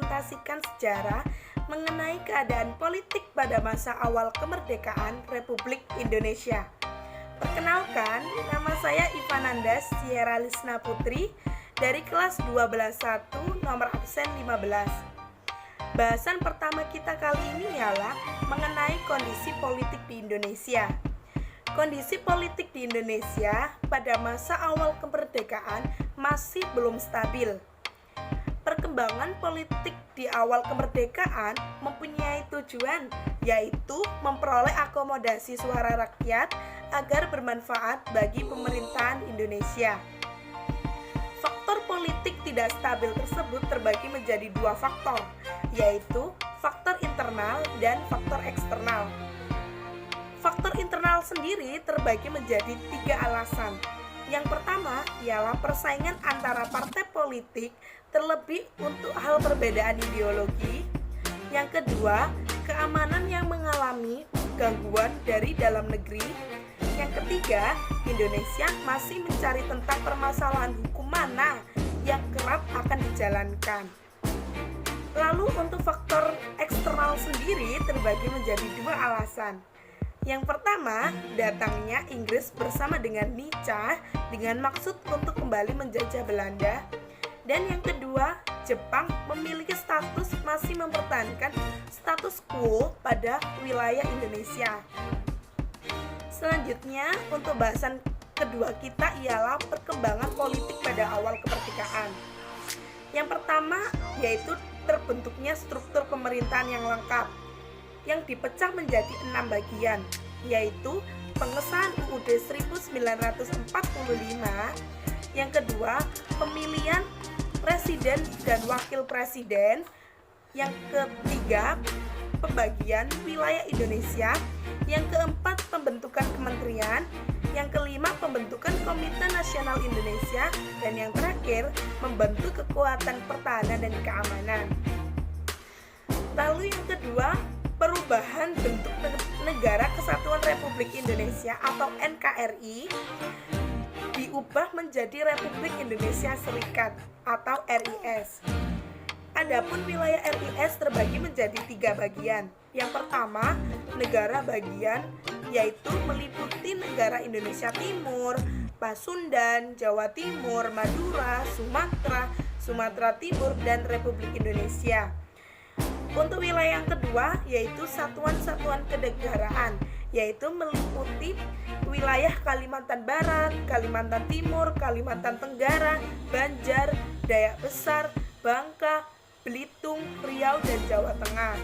merepresentasikan sejarah mengenai keadaan politik pada masa awal kemerdekaan Republik Indonesia. Perkenalkan, nama saya Ivananda Sierra Lisna Putri dari kelas 12.1 nomor absen 15. Bahasan pertama kita kali ini ialah mengenai kondisi politik di Indonesia. Kondisi politik di Indonesia pada masa awal kemerdekaan masih belum stabil. Perkembangan politik di awal kemerdekaan mempunyai tujuan, yaitu memperoleh akomodasi suara rakyat agar bermanfaat bagi pemerintahan Indonesia. Faktor politik tidak stabil tersebut terbagi menjadi dua faktor, yaitu faktor internal dan faktor eksternal. Faktor internal sendiri terbagi menjadi tiga alasan. Yang pertama ialah persaingan antara partai politik, terlebih untuk hal perbedaan ideologi. Yang kedua, keamanan yang mengalami gangguan dari dalam negeri. Yang ketiga, Indonesia masih mencari tentang permasalahan hukum mana yang kerap akan dijalankan. Lalu untuk faktor eksternal sendiri terbagi menjadi dua alasan. Yang pertama, datangnya Inggris bersama dengan Nica dengan maksud untuk kembali menjajah Belanda. Dan yang kedua, Jepang memiliki status masih mempertahankan status quo pada wilayah Indonesia. Selanjutnya, untuk bahasan kedua kita ialah perkembangan politik pada awal kemerdekaan. Yang pertama, yaitu terbentuknya struktur pemerintahan yang lengkap, yang dipecah menjadi 6 bagian, yaitu pengesahan UUD 1945, yang kedua pemilihan presiden dan wakil presiden, yang ketiga pembagian wilayah Indonesia, yang keempat pembentukan kementerian, yang kelima pembentukan Komite Nasional Indonesia, dan yang terakhir membentuk kekuatan pertahanan dan keamanan. Lalu yang kedua, perubahan bentuk Negara Kesatuan Republik Indonesia atau NKRI diubah menjadi Republik Indonesia Serikat atau RIS. Adapun wilayah RIS terbagi menjadi 3 bagian. Yang pertama, negara bagian, yaitu meliputi negara Indonesia Timur, Pasundan, Jawa Timur, Madura, Sumatera Timur, dan Republik Indonesia. Untuk wilayah yang kedua, yaitu satuan-satuan kenegaraan, yaitu meliputi wilayah Kalimantan Barat, Kalimantan Timur, Kalimantan Tenggara, Banjar, Dayak Besar, Bangka, Belitung, Riau, dan Jawa Tengah.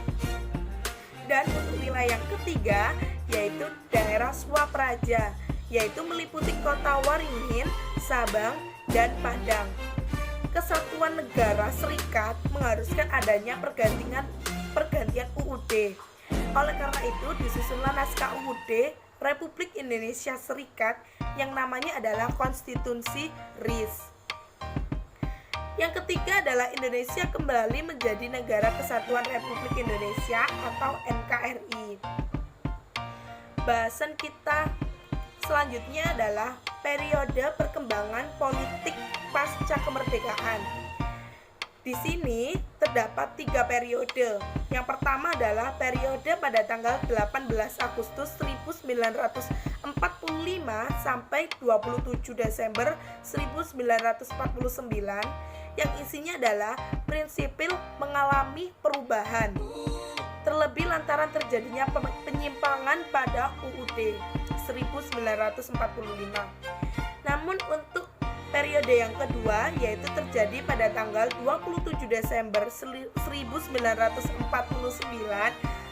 Dan untuk wilayah yang ketiga, yaitu daerah Swapraja, yaitu meliputi kota Waringin, Sabang, dan Padang. Kesatuan Negara Serikat mengharuskan adanya pergantian UUD. Oleh karena itu, disusunlah naskah UUD Republik Indonesia Serikat yang namanya adalah Konstitusi RIS. Yang ketiga adalah Indonesia kembali menjadi Negara Kesatuan Republik Indonesia atau NKRI. Bahasan kita selanjutnya adalah periode perkembangan politik pasca kemerdekaan. Di sini terdapat 3 periode. Yang pertama adalah periode pada tanggal 18 Agustus 1945 sampai 27 Desember 1949 yang isinya adalah prinsipil mengalami perubahan, terlebih lantaran terjadinya penyimpangan pada UUD 1945. Namun untuk periode yang kedua, yaitu terjadi pada tanggal 27 Desember 1949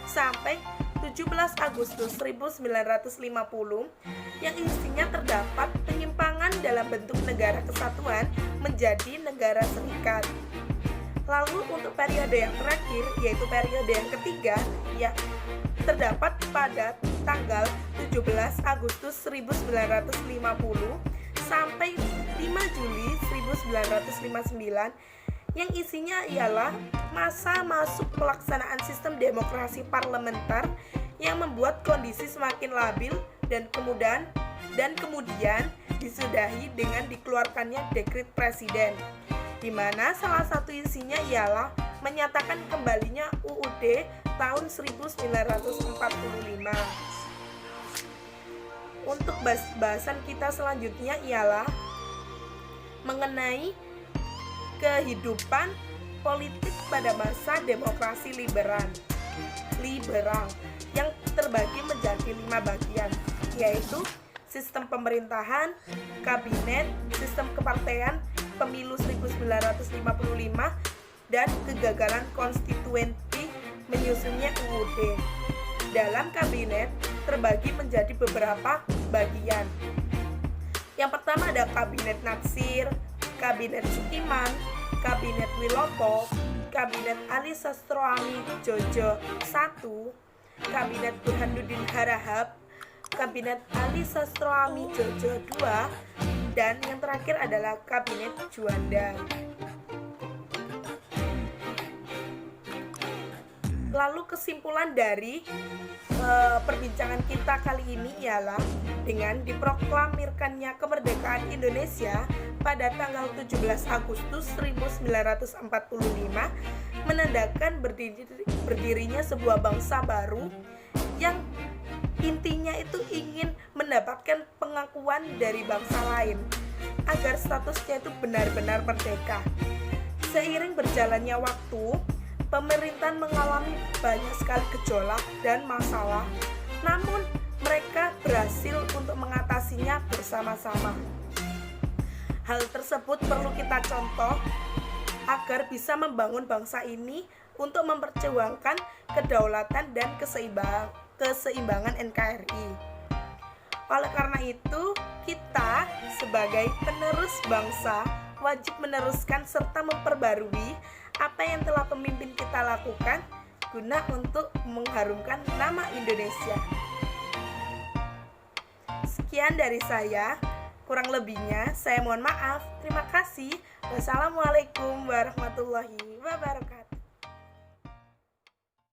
sampai 17 Agustus 1950 yang isinya terdapat penyimpangan dalam bentuk negara kesatuan menjadi negara serikat. Lalu untuk periode yang terakhir, yaitu periode yang ketiga, ya terdapat pada tanggal 17 Agustus 1950 sampai 5 Juli 1959 yang isinya ialah masa masuk pelaksanaan sistem demokrasi parlementer yang membuat kondisi semakin labil dan kemudian disudahi dengan dikeluarkannya dekret presiden, di mana salah satu isinya ialah menyatakan kembalinya UUD tahun 1945. Untuk bahasan kita selanjutnya ialah mengenai kehidupan politik pada masa demokrasi liberal yang terbagi menjadi 5 bagian, yaitu sistem pemerintahan, kabinet, sistem kepartean, pemilu 1955, dan kegagalan konstituenti menyusunnya UUD. Dalam kabinet terbagi menjadi beberapa bagian. Yang pertama ada kabinet Natsir, kabinet Sukiman, kabinet Wilopo, kabinet Ali Sastroami Djojo I, kabinet Burhanuddin Harahap, kabinet Ali Sastroami Djojo II, dan yang terakhir adalah kabinet Juanda. Lalu kesimpulan dari perbincangan kita kali ini ialah dengan diproklamirkannya kemerdekaan Indonesia pada tanggal 17 Agustus 1945 menandakan berdirinya sebuah bangsa baru yang intinya itu ingin mendapatkan pengakuan dari bangsa lain agar statusnya itu benar-benar merdeka. Seiring berjalannya waktu, pemerintahan mengalami banyak sekali gejolak dan masalah, namun mereka berhasil untuk mengatasinya bersama-sama. Hal tersebut perlu kita contoh agar bisa membangun bangsa ini untuk memperjuangkan kedaulatan dan keseimbangan NKRI. Oleh karena itu, kita sebagai penerus bangsa wajib meneruskan serta memperbarui apa yang telah pemimpin kita lakukan guna untuk mengharumkan nama Indonesia. Sekian dari saya, kurang lebihnya saya mohon maaf. Terima kasih. Wassalamualaikum warahmatullahi wabarakatuh.